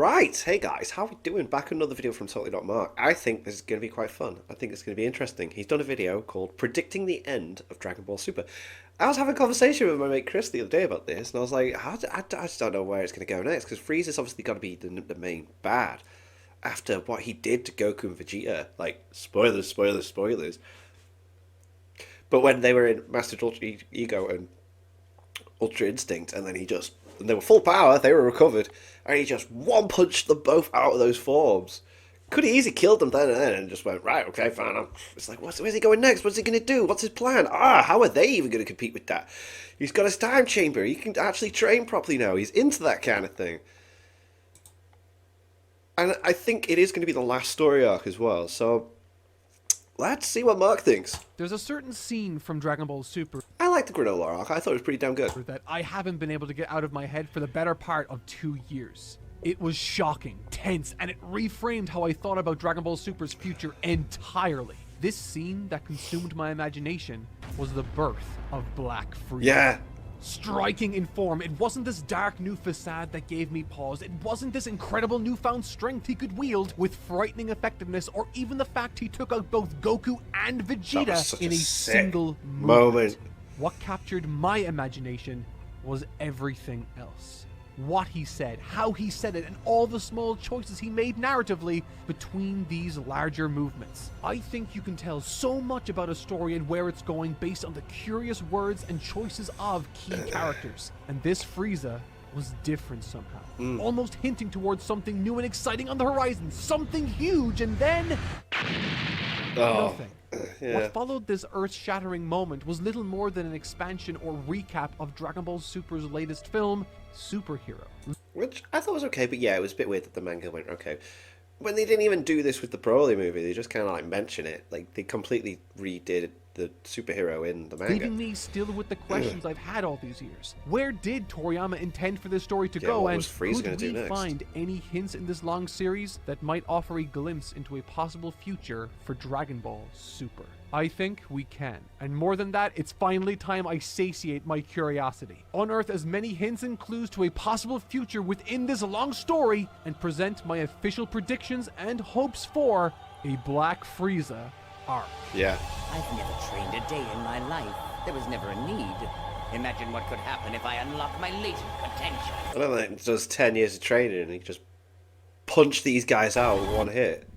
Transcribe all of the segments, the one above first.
Right, hey guys, how are we doing? Back another video from Totally Not Mark. I think this is going to be quite fun. I think it's going to be interesting. He's done a video called Predicting the End of Dragon Ball Super. I was having a conversation with my mate Chris the other day about this, and I was like, I just don't know where it's going to go next, because Frieza's obviously got to be the main bad after what he did to Goku and Vegeta. Like, spoilers, spoilers, spoilers. But when they were in Master Ultra Ego and Ultra Instinct, and then and they were full power, they were recovered, and he just one-punched them both out of those forms. Could have easily killed them then and then, and just went, right, okay, fine. It's like, where's he going next? What's he going to do? What's his plan? How are they even going to compete with that? He's got his time chamber. He can actually train properly now. He's into that kind of thing. And I think it is going to be the last story arc as well, so let's see what Mark thinks. There's a certain scene from Dragon Ball Super I like the Granola arc. I thought it was pretty damn good. that I haven't been able to get out of my head for the better part of 2 years. It was shocking, tense, and it reframed how I thought about Dragon Ball Super's future entirely. This scene that consumed my imagination was the birth of Black Frieza. Yeah. Striking in form, it wasn't this dark new facade that gave me pause. It wasn't this incredible newfound strength he could wield with frightening effectiveness, or even the fact he took out both Goku and Vegeta in a single moment. What captured my imagination was everything else. What he said, how he said it, and all the small choices he made narratively between these larger movements. I think you can tell so much about a story and where it's going based on the curious words and choices of key characters. And this Frieza was different somehow. Almost hinting towards something new and exciting on the horizon. Something huge, and then nothing. Yeah. What followed this earth-shattering moment was little more than an expansion or recap of Dragon Ball Super's latest film, Superhero. Which I thought was okay, but yeah, it was a bit weird that the manga went okay. When they didn't even do this with the Broly movie, they just kind of like mention it. Like, they completely redid the superhero in the manga. Leaving me still with the questions I've had all these years. Where did Toriyama intend for this story to Yeah, go, what and was Frieza gonna could do we next? find any hints in this long series that might offer a glimpse into a possible future for Dragon Ball Super? I think we can. And more than that, it's finally time I satiate my curiosity, unearth as many hints and clues to a possible future within this long story, and present my official predictions and hopes for a Black Frieza arc. Yeah. I've never trained a day in my life. There was never a need. Imagine what could happen if I unlock my latent potential. I don't know, it does 10 years of training and he just punched these guys out with one hit.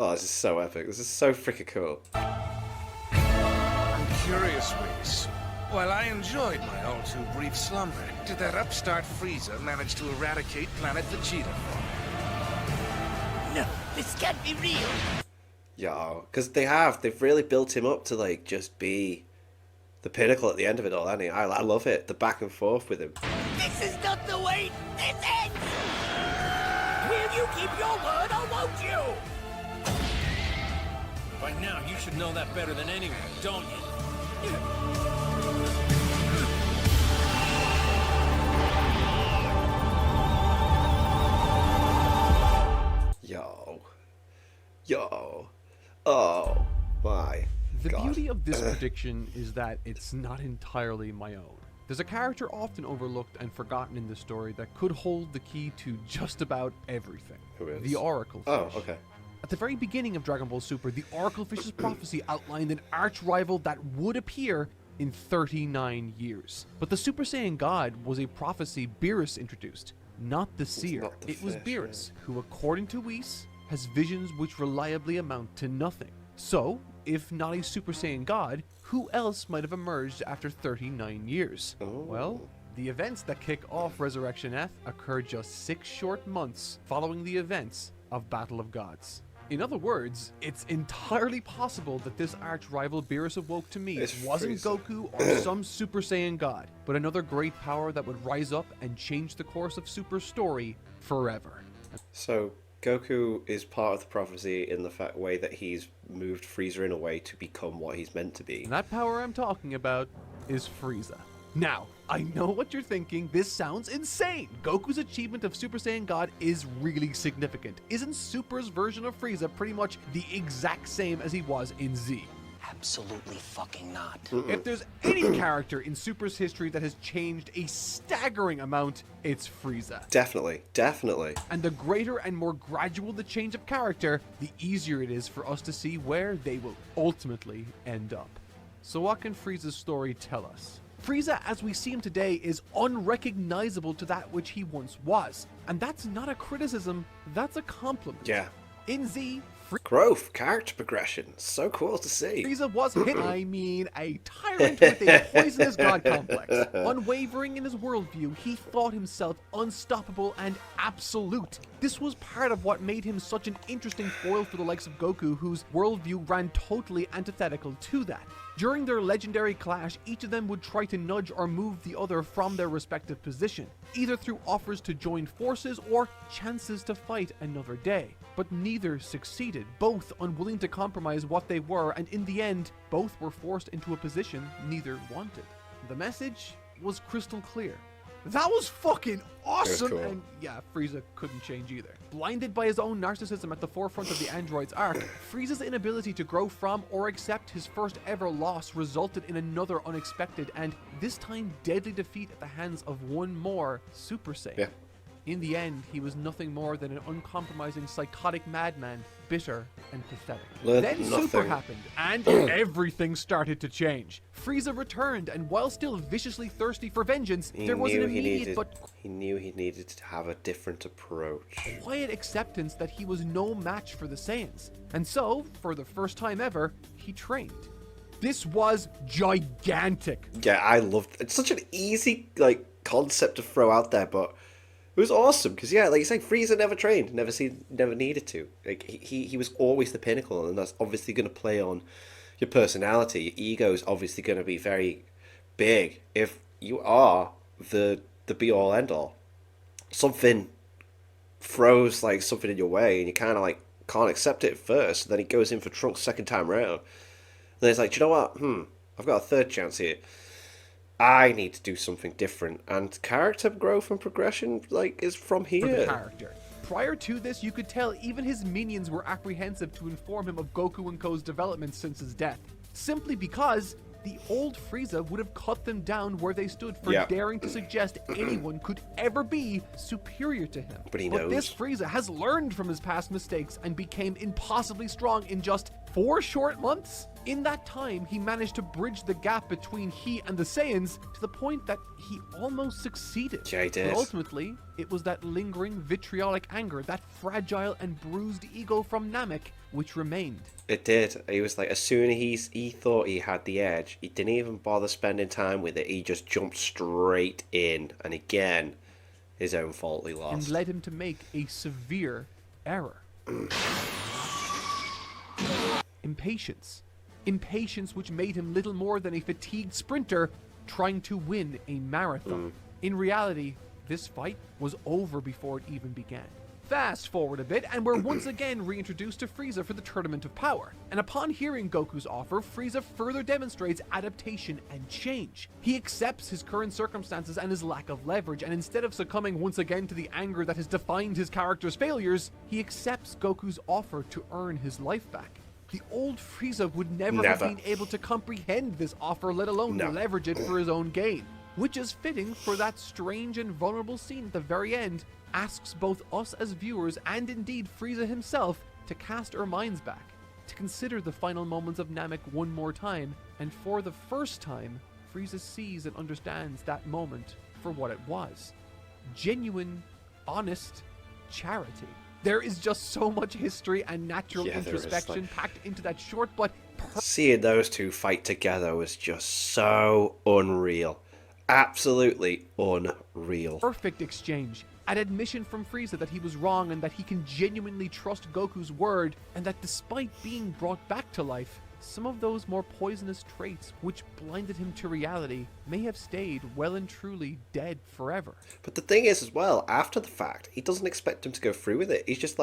Oh, this is so epic. This is so freaking cool. I'm curious, Whis. While I enjoyed my all too brief slumber, did that upstart Frieza manage to eradicate planet Vegeta for me? No, this can't be real. Yo, because they've really built him up to like just be the pinnacle at the end of it all, hasn't he? I love it, the back and forth with him. This is not the way this ends. Will you keep your word or won't you? By now, you should know that better than anyone, don't you? Yo. Oh my The God. beauty of this prediction is that it's not entirely my own. There's a character often overlooked and forgotten in this story that could hold the key to just about everything. Who is? The Oracle Fish. Oh, okay. At the very beginning of Dragon Ball Super, the Oracle Fish's prophecy outlined an arch-rival that would appear in 39 years. But the Super Saiyan God was a prophecy Beerus introduced, not the Seer. not the It was fish, Beerus, who according to Whis, has visions which reliably amount to nothing. So, if not a Super Saiyan God, who else might have emerged after 39 years? Oh. Well, the events that kick off Resurrection F occur just 6 short months following the events of Battle of Gods. In other words, it's entirely possible that this arch-rival Beerus awoke to me It's wasn't Frieza. Goku or some Super Saiyan God, but another great power that would rise up and change the course of Super's story forever. So Goku is part of the prophecy in the way that he's moved Frieza in a way to become what he's meant to be. And that power I'm talking about is Frieza. Now, I know what you're thinking. This sounds insane. Goku's achievement of Super Saiyan God is really significant. Isn't Super's version of Frieza pretty much the exact same as he was in Z? Absolutely fucking not. If there's any character in Super's history that has changed a staggering amount, it's Frieza. Definitely, definitely. And the greater and more gradual the change of character, the easier it is for us to see where they will ultimately end up. So what can Frieza's story tell us? Frieza, as we see him today, is unrecognizable to that which he once was. And that's not a criticism, that's a compliment. Yeah. In Z, Growth, character progression. So cool to see. Frieza was hit, a tyrant with a poisonous god complex. Unwavering in his worldview, he thought himself unstoppable and absolute. This was part of what made him such an interesting foil for the likes of Goku, whose worldview ran totally antithetical to that. During their legendary clash, each of them would try to nudge or move the other from their respective position, either through offers to join forces or chances to fight another day. But neither succeeded, both unwilling to compromise what they were, and in the end, both were forced into a position neither wanted. The message was crystal clear. That was fucking awesome! Cool. And yeah, Frieza couldn't change either. Blinded by his own narcissism at the forefront of the android's arc, Frieza's inability to grow from or accept his first ever loss resulted in another unexpected and this time deadly defeat at the hands of one more Super Saiyan. Yeah. In the end, he was nothing more than an uncompromising psychotic madman, bitter and pathetic. Learned Then nothing. Super happened, and everything started to change. Frieza returned, and while still viciously thirsty for vengeance, there was an immediate He knew he needed to have a different approach. quiet acceptance that he was no match for the Saiyans. And so, for the first time ever, he trained. This was gigantic. Yeah, I loved it's such an easy concept to throw out there, but it was awesome because like you say, Frieza never trained, never needed to. Like he was always the pinnacle, and that's obviously going to play on your personality. Your ego is obviously going to be very big if you are the be all end all. Something throws something in your way, and you kind of can't accept it at first. And then he goes in for Trunks second time round. And then it's like, do you know what? I've got a third chance here. I need to do something different, and character growth and progression is from here. For the character. Prior to this, you could tell even his minions were apprehensive to inform him of Goku and Ko's development since his death, simply because the old Frieza would have cut them down where they stood for daring to suggest anyone could ever be superior to him. But he knows. This Frieza has learned from his past mistakes and became impossibly strong in just 4 short months. In that time, he managed to bridge the gap between he and the Saiyans to the point that he almost succeeded. Yeah, he did. But ultimately, it was that lingering vitriolic anger, that fragile and bruised ego from Namek, which remained. It did. He was as soon as he thought he had the edge, he didn't even bother spending time with it. He just jumped straight in, and again, his own fault he lost. And led him to make a severe error. Impatience. Impatience which made him little more than a fatigued sprinter trying to win a marathon. In reality, this fight was over before it even began. Fast forward a bit, and we're once again reintroduced to Frieza for the Tournament of Power. And upon hearing Goku's offer, Frieza further demonstrates adaptation and change. He accepts his current circumstances and his lack of leverage, and instead of succumbing once again to the anger that has defined his character's failures, he accepts Goku's offer to earn his life back. The old Frieza would never have been able to comprehend this offer, let alone leverage it for his own gain. Which is fitting, for that strange and vulnerable scene at the very end asks both us as viewers and indeed Frieza himself to cast our minds back, to consider the final moments of Namek one more time, and for the first time, Frieza sees and understands that moment for what it was. Genuine, honest charity. There is just so much history and natural introspection packed into that short but seeing those two fight together was just so unreal. Absolutely unreal. Perfect exchange. An admission from Frieza that he was wrong and that he can genuinely trust Goku's word, and that despite being brought back to life, some of those more poisonous traits which blinded him to reality may have stayed well and truly dead forever. But the thing is as well, after the fact, he doesn't expect him to go through with it. He's just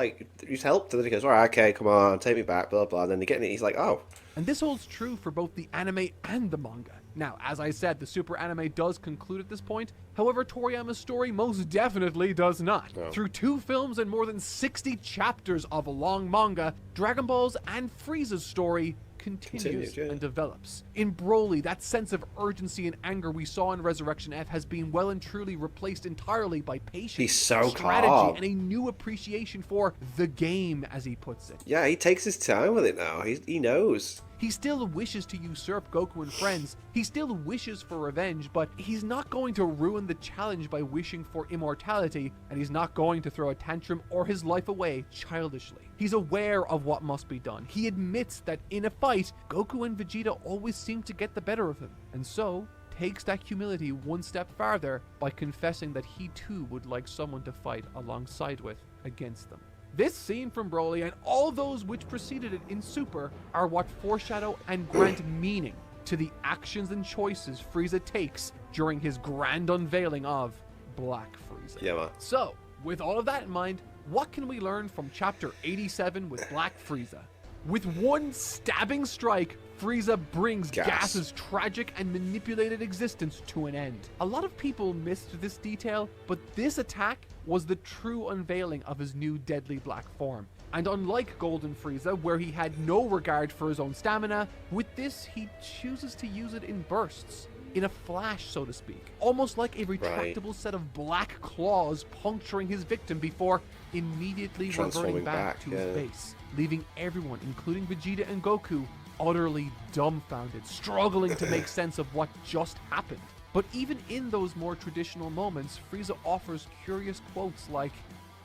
he's helped, and then he goes, alright, okay, come on, take me back, blah, blah, and then they get in it, he's like, oh. And this holds true for both the anime and the manga. Now, as I said, the Super anime does conclude at this point. However, Toriyama's story most definitely does not. No. Through 2 films and more than 60 chapters of a long manga, Dragon Ball's and Frieza's story continues Yeah. and develops. In Broly, that sense of urgency and anger we saw in Resurrection F has been well and truly replaced entirely by patience, He's so strategy, calm. and a new appreciation for the game, as he puts it. Yeah, he takes his time with it now. He knows. He still wishes to usurp Goku and friends, he still wishes for revenge, but he's not going to ruin the challenge by wishing for immortality, and he's not going to throw a tantrum or his life away childishly. He's aware of what must be done. He admits that in a fight, Goku and Vegeta always seem to get the better of him, and so takes that humility one step farther by confessing that he too would like someone to fight alongside with against them. This scene from Broly and all those which preceded it in Super are what foreshadow and grant meaning to the actions and choices Frieza takes during his grand unveiling of Black Frieza. Yeah, man. So, with all of that in mind, what can we learn from Chapter 87 with Black Frieza? With one stabbing strike, Frieza brings Gas's tragic and manipulated existence to an end. A lot of people missed this detail, but this attack was the true unveiling of his new deadly black form. And unlike Golden Frieza, where he had no regard for his own stamina, with this he chooses to use it in bursts. In a flash, so to speak. Almost like a retractable set of black claws puncturing his victim before immediately reverting back to his base, leaving everyone, including Vegeta and Goku, utterly dumbfounded, struggling to make sense of what just happened. But even in those more traditional moments, Frieza offers curious quotes like,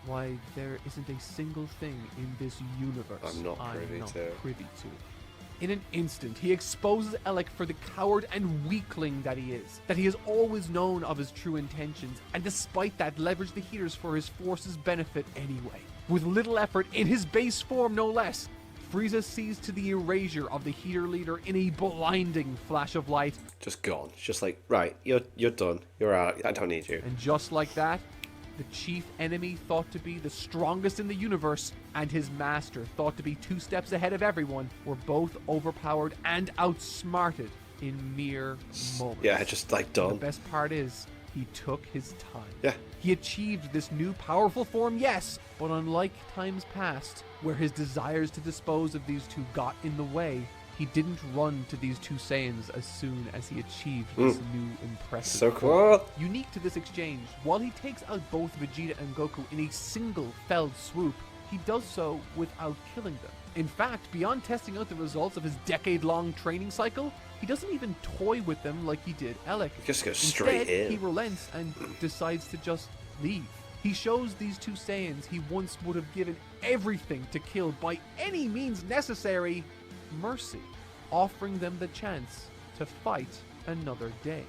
"Why, there isn't a single thing in this universe I'm not privy to." In an instant, he exposes Elec for the coward and weakling that he is, that he has always known of his true intentions, and despite that leveraged the heaters for his force's benefit anyway. With little effort, in his base form no less, Frieza sees to the erasure of the heater leader in a blinding flash of light. Just gone. It's just like, right, you're done. You're out. I don't need you. And just like that, the chief enemy thought to be the strongest in the universe and his master thought to be 2 steps ahead of everyone were both overpowered and outsmarted in mere moments. Yeah, just like done. The best part is, he took his time. Yeah. He achieved this new powerful form, yes, but unlike times past, where his desires to dispose of these two got in the way, he didn't run to these two Saiyans as soon as he achieved this new impressive So form. cool. Unique to this exchange, while he takes out both Vegeta and Goku in a single felled swoop, he does so without killing them. In fact, beyond testing out the results of his decade-long training cycle, he doesn't even toy with them like he did Elec. He just goes straight Instead, in. he relents and decides to just leave. He shows these two Saiyans he once would have given everything to kill by any means necessary mercy, offering them the chance to fight another day.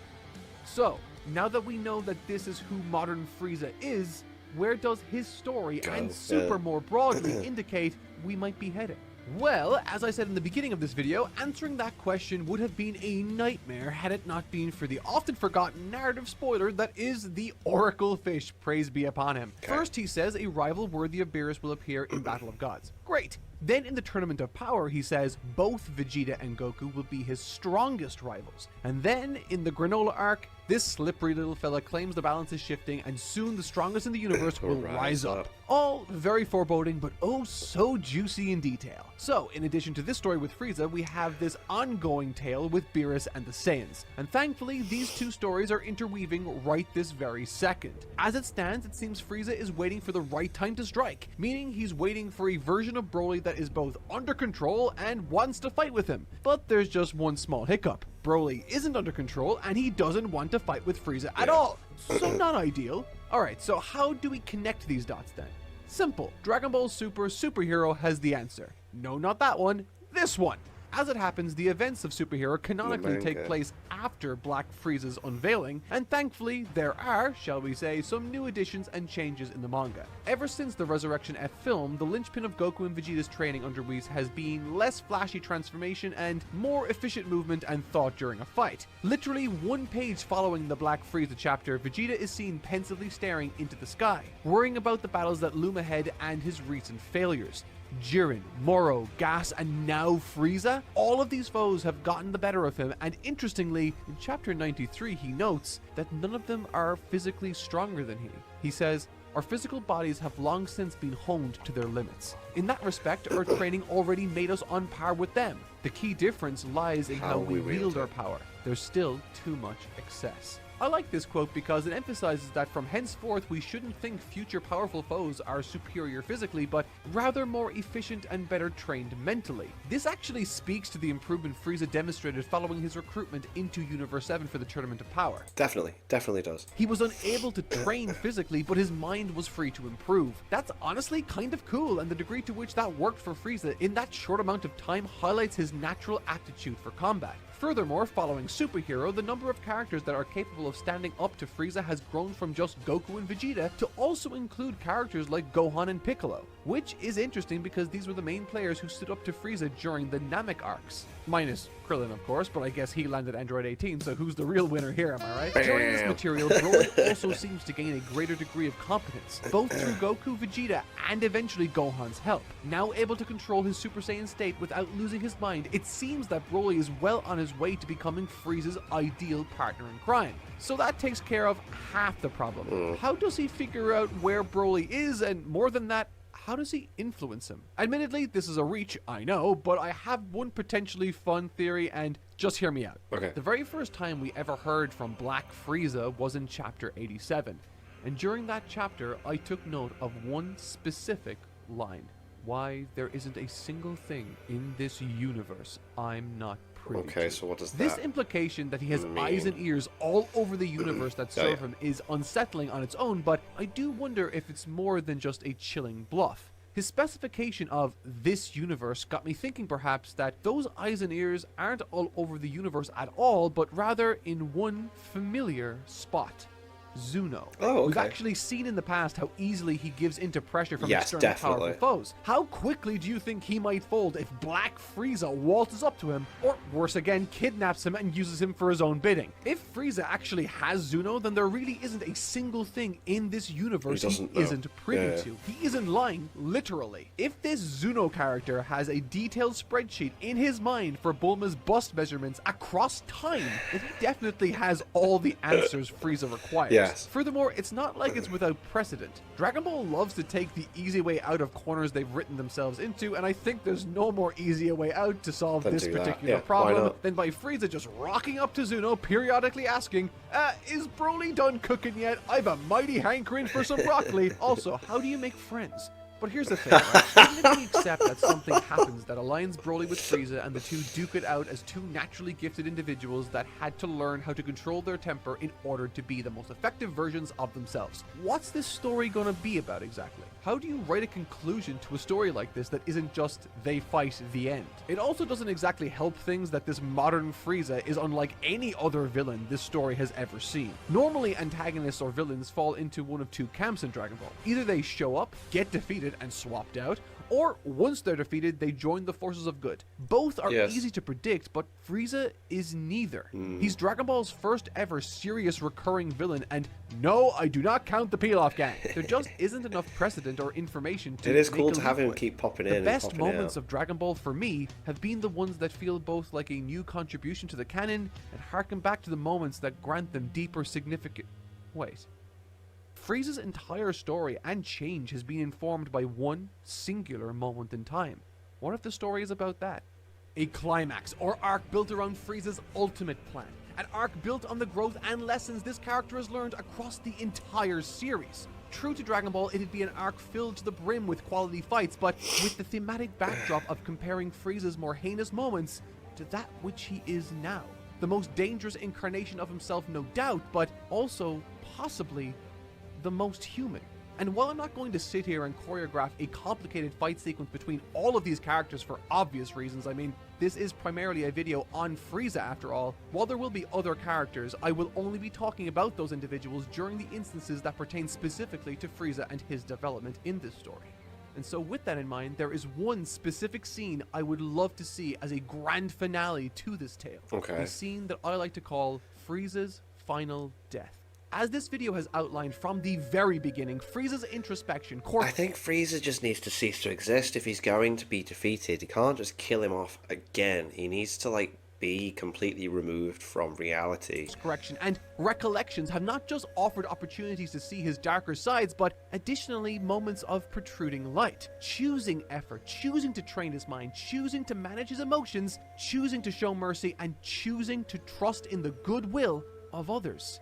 So, now that we know that this is who modern Frieza is, where does his story and Super more broadly indicate we might be heading? Well, as I said in the beginning of this video, answering that question would have been a nightmare had it not been for the often forgotten narrative spoiler that is the Oracle Fish, praise be upon him. First, he says a rival worthy of Beerus will appear in Battle of Gods. Great. Then in the Tournament of Power, he says both Vegeta and Goku will be his strongest rivals. And then in the Granola arc, this slippery little fella claims the balance is shifting and soon the strongest in the universe will rise up. All very foreboding, but oh so juicy in detail. So, in addition to this story with Frieza, we have this ongoing tale with Beerus and the Saiyans. And thankfully, these two stories are interweaving right this very second. As it stands, it seems Frieza is waiting for the right time to strike, meaning he's waiting for a version of Broly that is both under control and wants to fight with him. But there's just one small hiccup. Broly isn't under control and he doesn't want to fight with Frieza at all. So not ideal. Alright, so how do we connect these dots then? Simple. Dragon Ball Super Superhero has the answer. No, not that one. This one. As it happens, the events of Superhero canonically take place after Black Frieza's unveiling, and thankfully there are, shall we say, some new additions and changes in the manga. Ever since the Resurrection F film, the linchpin of Goku and Vegeta's training under Whis has been less flashy transformation and more efficient movement and thought during a fight. Literally one page following the Black Frieza chapter, Vegeta is seen pensively staring into the sky, worrying about the battles that loom ahead and his recent failures. Jiren, Moro, Gas, and now Frieza? All of these foes have gotten the better of him, and interestingly, in chapter 93 he notes that none of them are physically stronger than he. He says, "Our physical bodies have long since been honed to their limits. In that respect, our training already made us on par with them. The key difference lies in how we wield our it. power. There's still too much excess. I like this quote because it emphasizes that from henceforth we shouldn't think future powerful foes are superior physically, but rather more efficient and better trained mentally. This actually speaks to the improvement Frieza demonstrated following his recruitment into Universe 7 for the Tournament of Power. Definitely does. He was unable to train physically, but his mind was free to improve. That's honestly kind of cool, and the degree to which that worked for Frieza in that short amount of time highlights his natural aptitude for combat. Furthermore, following Superhero, the number of characters that are capable of standing up to Frieza has grown from just Goku and Vegeta to also include characters like Gohan and Piccolo, which is interesting because these were the main players who stood up to Frieza during the Namek arcs. Minus Krillin, of course, but I guess he landed Android 18, so who's the real winner here, am I right? During this material, Broly also seems to gain a greater degree of competence, both through Goku, Vegeta, and eventually Gohan's help. Now able to control his Super Saiyan state without losing his mind, it seems that Broly is well on his way to becoming Frieza's ideal partner in crime. So that takes care of half the problem. How does he figure out where Broly is, and more than that, how does he influence him? Admittedly, this is a reach, I know, but I have one potentially fun theory, and just hear me out. Okay. The very first time we ever heard from Black Frieza was in Chapter 87, and during that chapter, I took note of one specific line. Why there isn't a single thing in this universe I'm not privy Okay, to. so what does This that implication that he has mean? eyes and ears all over the universe that serve him is unsettling on its own, but I do wonder if it's more than just a chilling bluff. His specification of this universe got me thinking perhaps that those eyes and ears aren't all over the universe at all, but rather in one familiar spot. Zuno. Oh, We've okay. actually seen in the past how easily he gives into pressure from Yes, external definitely. powerful foes. How quickly do you think he might fold if Black Frieza waltzes up to him, or worse again, kidnaps him and uses him for his own bidding? If Frieza actually has Zuno, then there really isn't a single thing in this universe He he doesn't know. isn't privy Yeah. to. He isn't lying, literally. If this Zuno character has a detailed spreadsheet in his mind for Bulma's bust measurements across time, then he definitely has all the answers Frieza requires. Yes. Furthermore, it's not like it's without precedent. Dragon Ball loves to take the easy way out of corners they've written themselves into, and I think there's no more easy way out to solve Then this do that. particular Yeah, why problem not? than by Frieza just rocking up to Zuno, periodically asking, is Broly done cooking yet? I've a mighty hankering for some broccoli. Also, how do you make friends? But here's the thing, right? Even if we accept that something happens that aligns Broly with Frieza and the two duke it out as two naturally gifted individuals that had to learn how to control their temper in order to be the most effective versions of themselves. What's this story gonna be about exactly? How do you write a conclusion to a story like this that isn't just they fight the end? It also doesn't exactly help things that this modern Frieza is unlike any other villain this story has ever seen. Normally, antagonists or villains fall into one of two camps in Dragon Ball. Either they show up, get defeated, and swapped out, or once they're defeated, they join the forces of good. Both are Yes. easy to predict, but Frieza is neither. He's Dragon Ball's first ever serious recurring villain, and no, I do not count the Pilaf gang. There just isn't enough precedent or information to It is make cool a to leap have him with. keep popping in The and best popping moments out. of Dragon Ball for me have been the ones that feel both like a new contribution to the canon and harken back to the moments that grant them deeper significance. Wait. Frieza's entire story and change has been informed by one singular moment in time. What if the story is about that? A climax or arc built around Frieza's ultimate plan. An arc built on the growth and lessons this character has learned across the entire series. True to Dragon Ball, it'd be an arc filled to the brim with quality fights, but with the thematic backdrop of comparing Frieza's more heinous moments to that which he is now. The most dangerous incarnation of himself, no doubt, but also, possibly, the most human. And while I'm not going to sit here and choreograph a complicated fight sequence between all of these characters for obvious reasons, I mean, this is primarily a video on Frieza after all, while there will be other characters, I will only be talking about those individuals during the instances that pertain specifically to Frieza and his development in this story. And so with that in mind, there is one specific scene I would love to see as a grand finale to this tale. Okay. A scene that I like to call Frieza's final death. As this video has outlined from the very beginning, Frieza's introspection, I think Frieza just needs to cease to exist if he's going to be defeated. He can't just kill him off again. He needs to, like, be completely removed from reality. Correction, and recollections have not just offered opportunities to see his darker sides, but additionally moments of protruding light. Choosing effort, choosing to train his mind, choosing to manage his emotions, choosing to show mercy, and choosing to trust in the goodwill of others.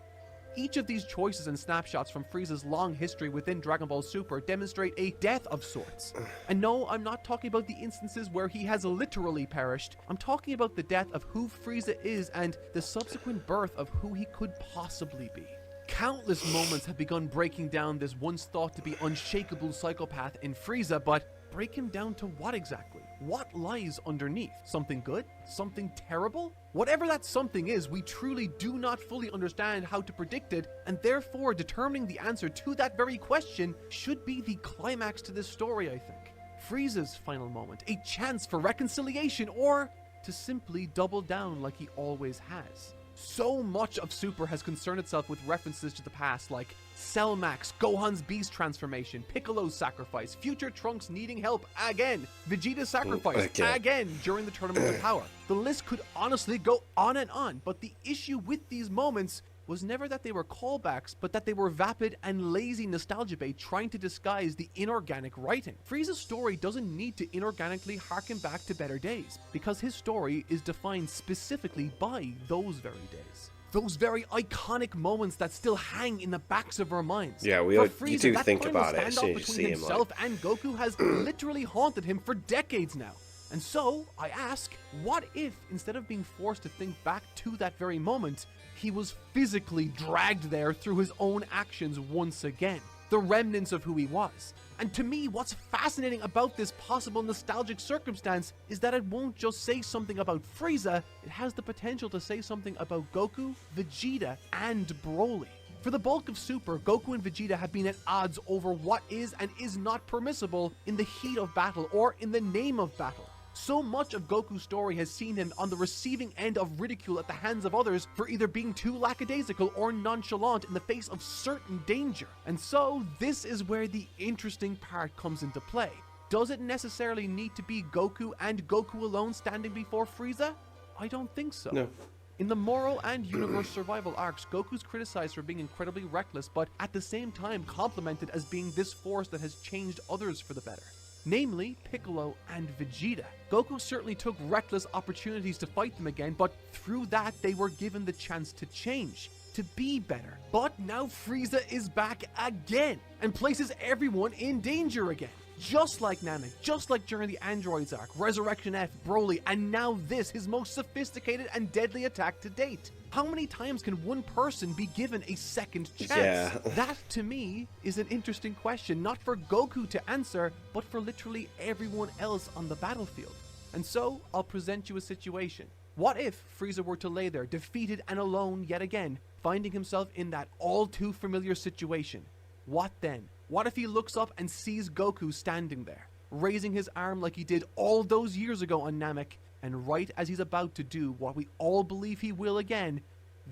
Each of these choices and snapshots from Frieza's long history within Dragon Ball Super demonstrate a death of sorts. And no, I'm not talking about the instances where he has literally perished. I'm talking about the death of who Frieza is and the subsequent birth of who he could possibly be. Countless moments have begun breaking down this once thought to be unshakable psychopath in Frieza, but break him down to what exactly? What lies underneath? Something good? Something terrible? Whatever that something is, we truly do not fully understand how to predict it, and therefore determining the answer to that very question should be the climax to this story, I think. Frieza's final moment, a chance for reconciliation, or to simply double down like he always has. So much of Super has concerned itself with references to the past, like Cell Max, Gohan's Beast transformation, Piccolo's sacrifice, future Trunks needing help again, Vegeta's sacrifice again during the Tournament of Power. The list could honestly go on and on, but the issue with these moments was never that they were callbacks, but that they were vapid and lazy nostalgia bait trying to disguise the inorganic writing. Frieza's story doesn't need to inorganically harken back to better days, because his story is defined specifically by those very days. Those very iconic moments that still hang in the backs of our minds. Yeah, Frieza, you do that think final about it as standoff soon as you between see him. himself and Goku has literally haunted him for decades now. And so, I ask, what if, instead of being forced to think back to that very moment, he was physically dragged there through his own actions once again? The remnants of who he was. And to me, what's fascinating about this possible nostalgic circumstance is that it won't just say something about Frieza, it has the potential to say something about Goku, Vegeta, and Broly. For the bulk of Super, Goku and Vegeta have been at odds over what is and is not permissible in the heat of battle or in the name of battle. So much of Goku's story has seen him on the receiving end of ridicule at the hands of others for either being too lackadaisical or nonchalant in the face of certain danger. And so, this is where the interesting part comes into play. Does it necessarily need to be Goku and Goku alone standing before Frieza? I don't think so. No. In the moral and universe survival arcs, Goku's criticized for being incredibly reckless, but at the same time complimented as being this force that has changed others for the better. Namely, Piccolo and Vegeta. Goku certainly took reckless opportunities to fight them again, but through that they were given the chance to change, to be better. But now Frieza is back again, and places everyone in danger again. Just like Namek, just like during the Androids arc, Resurrection F, Broly, and now this, his most sophisticated and deadly attack to date. How many times can one person be given a second chance? Yeah. That, to me, is an interesting question, not for Goku to answer, but for literally everyone else on the battlefield. And so, I'll present you a situation. What if Frieza were to lay there, defeated and alone yet again, finding himself in that all-too-familiar situation? What then? What if he looks up and sees Goku standing there, raising his arm like he did all those years ago on Namek, and right as he's about to do what we all believe he will again,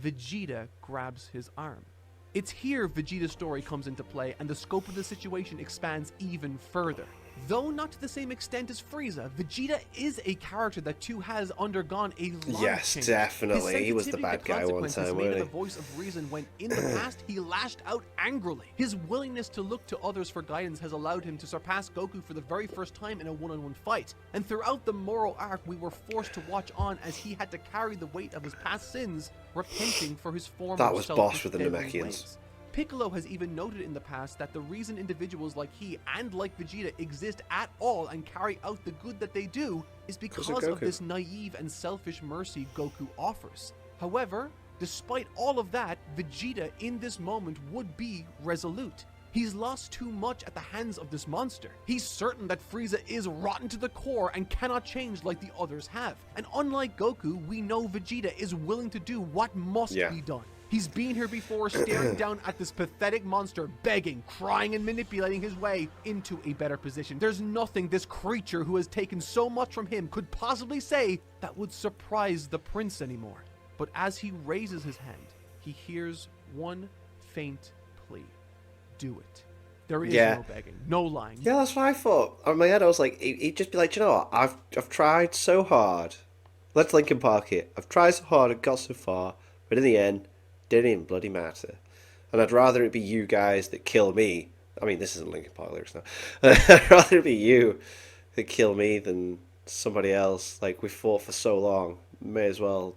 Vegeta grabs his arm. It's here Vegeta's story comes into play, and the scope of the situation expands even further. Though not to the same extent as Frieza, Vegeta is a character that too has undergone a life Yes, change. definitely. His He was the sensitivity bad to guy one consequences time, made wasn't him he? the voice of reason when, in the past, he lashed out angrily. His willingness to look to others for guidance has allowed him to surpass Goku for the very first time in a one-on-one fight. And throughout the moral arc, we were forced to watch on as he had to carry the weight of his past sins, repenting for his former That was selfish, boss with the deadly Namekians. ways. Piccolo has even noted in the past that the reason individuals like he and like Vegeta exist at all and carry out the good that they do is because of Goku. this naive and selfish mercy Goku offers. However, despite all of that, Vegeta in this moment would be resolute. He's lost too much at the hands of this monster. He's certain that Frieza is rotten to the core and cannot change like the others have. And unlike Goku, we know Vegeta is willing to do what must be done. He's been here before, staring down at this pathetic monster, begging, crying, and manipulating his way into a better position. There's nothing this creature who has taken so much from him could possibly say that would surprise the prince anymore. But as he raises his hand, he hears one faint plea. Do it. There is no begging, no lying. Yeah, that's what I thought. On my head, I was like, he'd just be like, you know what? I've tried so hard. let's Linkin Park it. I've tried so hard and got so far, but in the end, didn't even bloody matter. And I'd rather it be you guys that kill me. I mean, this isn't Linkin Park lyrics now. I'd rather it be you that kill me than somebody else. Like, we fought for so long. May as well,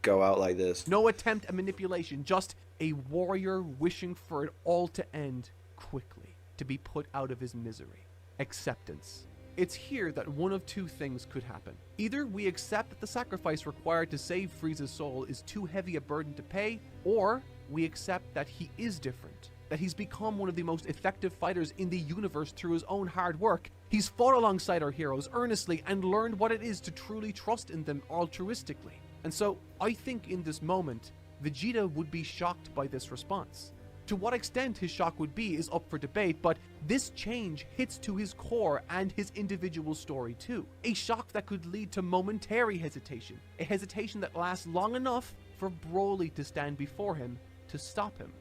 go out like this. No attempt at manipulation, just a warrior wishing for it all to end quickly, to be put out of his misery. Acceptance. It's here that one of two things could happen. Either we accept that the sacrifice required to save Frieza's soul is too heavy a burden to pay, or we accept that he is different, that he's become one of the most effective fighters in the universe through his own hard work. He's fought alongside our heroes earnestly and learned what it is to truly trust in them altruistically. And so, I think in this moment, Vegeta would be shocked by this response. To what extent his shock would be is up for debate, but this change hits to his core and his individual story too. A shock that could lead to momentary hesitation, a hesitation that lasts long enough for Broly to stand before him to stop him.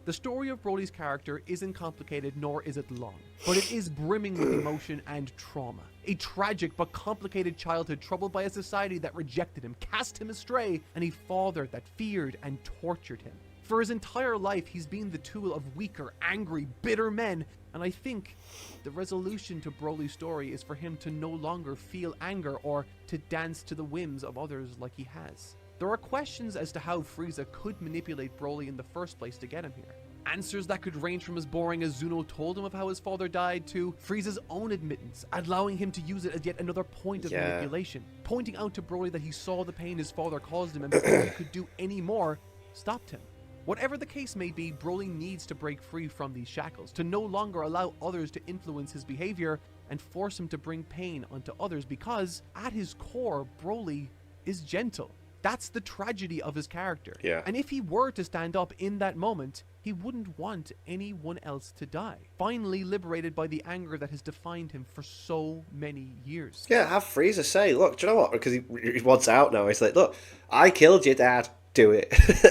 The story of Broly's character isn't complicated, nor is it long, but it is brimming with emotion and trauma. A tragic but complicated childhood troubled by a society that rejected him, cast him astray, and a father that feared and tortured him. For his entire life, he's been the tool of weaker, angry, bitter men, and I think the resolution to Broly's story is for him to no longer feel anger or to dance to the whims of others like he has. There are questions as to how Frieza could manipulate Broly in the first place to get him here. Answers that could range from as boring as Zuno told him of how his father died to Frieza's own admittance, allowing him to use it as yet another point of manipulation, pointing out to Broly that he saw the pain his father caused him and before he could do any more, stopped him. Whatever the case may be, Broly needs to break free from these shackles, to no longer allow others to influence his behavior and force him to bring pain onto others because, at his core, Broly is gentle. That's the tragedy of his character. Yeah. And if he were to stand up in that moment, he wouldn't want anyone else to die. Finally liberated by the anger that has defined him for so many years. Yeah, have Frieza say, look, do you know what? Because he wants out now. He's like, look, I killed your dad. Do it.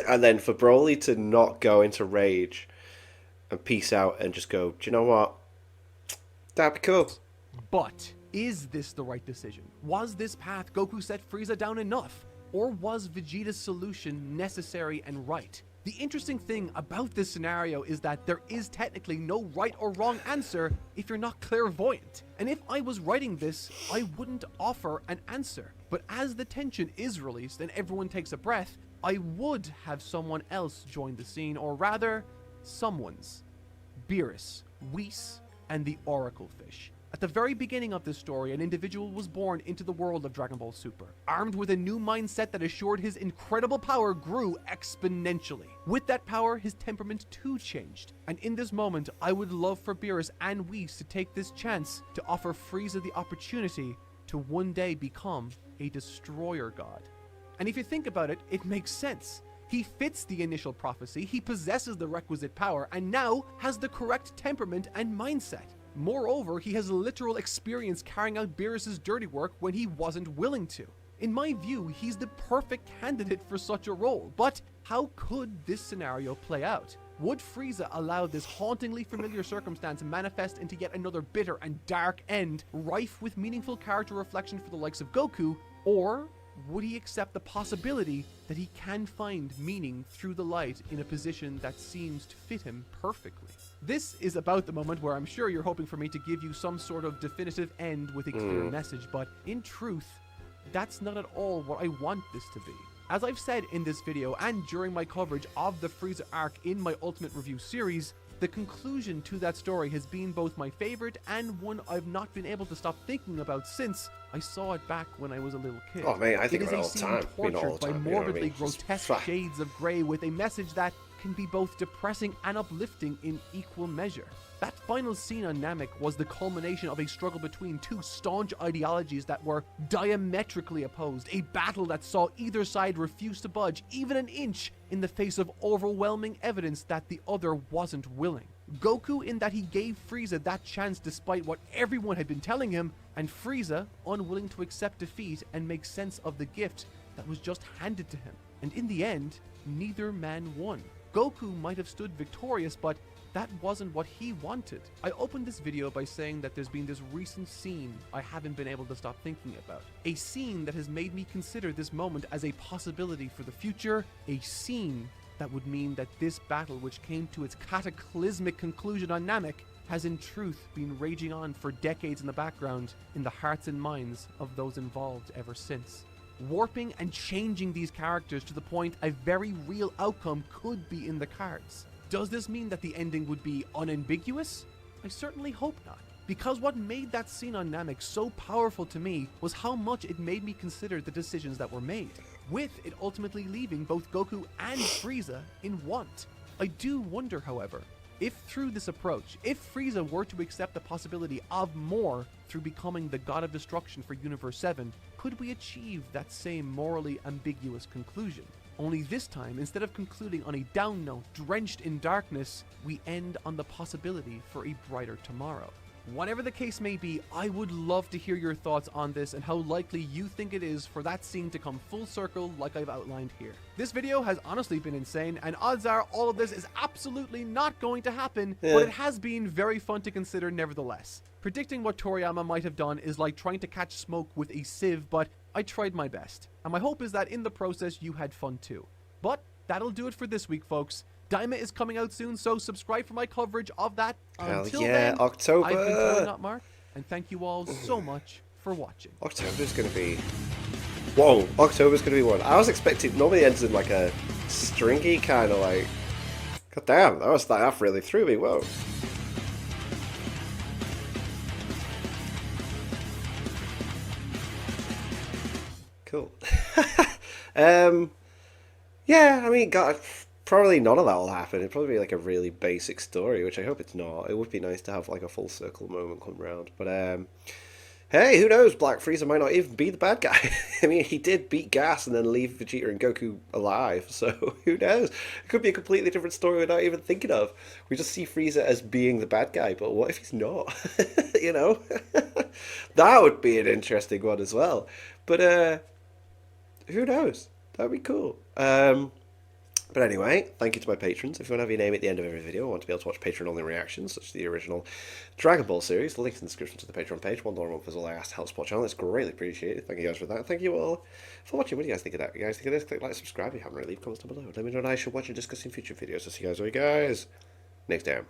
And then for Broly to not go into rage and peace out and just go, do you know what? That'd be cool. But is this the right decision? Was this path Goku set Frieza down enough? Or was Vegeta's solution necessary and right? The interesting thing about this scenario is that there is technically no right or wrong answer if you're not clairvoyant. And if I was writing this, I wouldn't offer an answer. But as the tension is released and everyone takes a breath, I would have someone else join the scene, or rather, someone's. Beerus, Whis, and the Oracle Fish. At the very beginning of this story, an individual was born into the world of Dragon Ball Super, armed with a new mindset that assured his incredible power grew exponentially. With that power, his temperament too changed. And in this moment, I would love for Beerus and Whis to take this chance to offer Frieza the opportunity to one day become a destroyer god. And if you think about it, it makes sense. He fits the initial prophecy, he possesses the requisite power, and now has the correct temperament and mindset. Moreover, he has literal experience carrying out Beerus' dirty work when he wasn't willing to. In my view, he's the perfect candidate for such a role, but how could this scenario play out? Would Frieza allow this hauntingly familiar circumstance manifest into yet another bitter and dark end, rife with meaningful character reflection for the likes of Goku, or would he accept the possibility that he can find meaning through the light in a position that seems to fit him perfectly? This is about the moment where I'm sure you're hoping for me to give you some sort of definitive end with a clear message, but in truth, that's not at all what I want this to be. As I've said in this video and during my coverage of the Frieza arc in my Ultimate Review series, the conclusion to that story has been both my favorite and one I've not been able to stop thinking about since I saw it back when I was a little kid. Oh man, I think it about it all is the a scene time. I mean, all tortured the by time, morbidly Just grotesque shades of grey with a message that can be both depressing and uplifting in equal measure. That final scene on Namek was the culmination of a struggle between two staunch ideologies that were diametrically opposed, a battle that saw either side refuse to budge even an inch in the face of overwhelming evidence that the other wasn't willing. Goku in that he gave Frieza that chance despite what everyone had been telling him, and Frieza unwilling to accept defeat and make sense of the gift that was just handed to him. And in the end, neither man won. Goku might have stood victorious, but that wasn't what he wanted. I opened this video by saying that there's been this recent scene I haven't been able to stop thinking about. A scene that has made me consider this moment as a possibility for the future, a scene that would mean that this battle, which came to its cataclysmic conclusion on Namek, has in truth been raging on for decades in the background in the hearts and minds of those involved ever since. Warping and changing these characters to the point a very real outcome could be in the cards. Does this mean that the ending would be unambiguous? I certainly hope not. Because what made that scene on Namek so powerful to me was how much it made me consider the decisions that were made, with it ultimately leaving both Goku and Frieza in want. I do wonder, however, if through this approach, if Frieza were to accept the possibility of more through becoming the God of Destruction for Universe 7, could we achieve that same morally ambiguous conclusion? Only this time, instead of concluding on a down note drenched in darkness, we end on the possibility for a brighter tomorrow. Whatever the case may be, I would love to hear your thoughts on this and how likely you think it is for that scene to come full circle like I've outlined here. This video has honestly been insane, and odds are all of this is absolutely not going to happen, but it has been very fun to consider nevertheless. Predicting what Toriyama might have done is like trying to catch smoke with a sieve, but I tried my best. And my hope is that in the process you had fun too. But that'll do it for this week, folks. Daima is coming out soon, so subscribe for my coverage of that. Until then, October! I've been Totally Not Mark, and thank you all so much for watching. October's going to be... Whoa, October's going to be one. I was expecting... Normally it ends in like a stringy kind of like... God damn, that really threw me, whoa. Cool. Yeah, I mean, God, probably none of that will happen. It'd probably be like a really basic story, which I hope it's not. It would be nice to have like a full circle moment come round. But hey, who knows? Black Frieza might not even be the bad guy. I mean, he did beat Gas and then leave Vegeta and Goku alive. So who knows? It could be a completely different story we're not even thinking of. We just see Frieza as being the bad guy, but what if he's not? You know, that would be an interesting one as well. But who knows? That'd be cool. But anyway, thank you to my patrons. If you want to have your name at the end of every video, I want to be able to watch Patreon-only reactions, such as the original Dragon Ball series. The link's in the description to the Patreon page. $1 a month is all I ask to help support the channel. It's greatly appreciated. Thank you guys for that. Thank you all for watching. What do you guys think of that? If you guys think of this, click like, subscribe if you haven't already. Leave comments down below. Let me know what I should watch and discuss in future videos. I'll see you guys next time.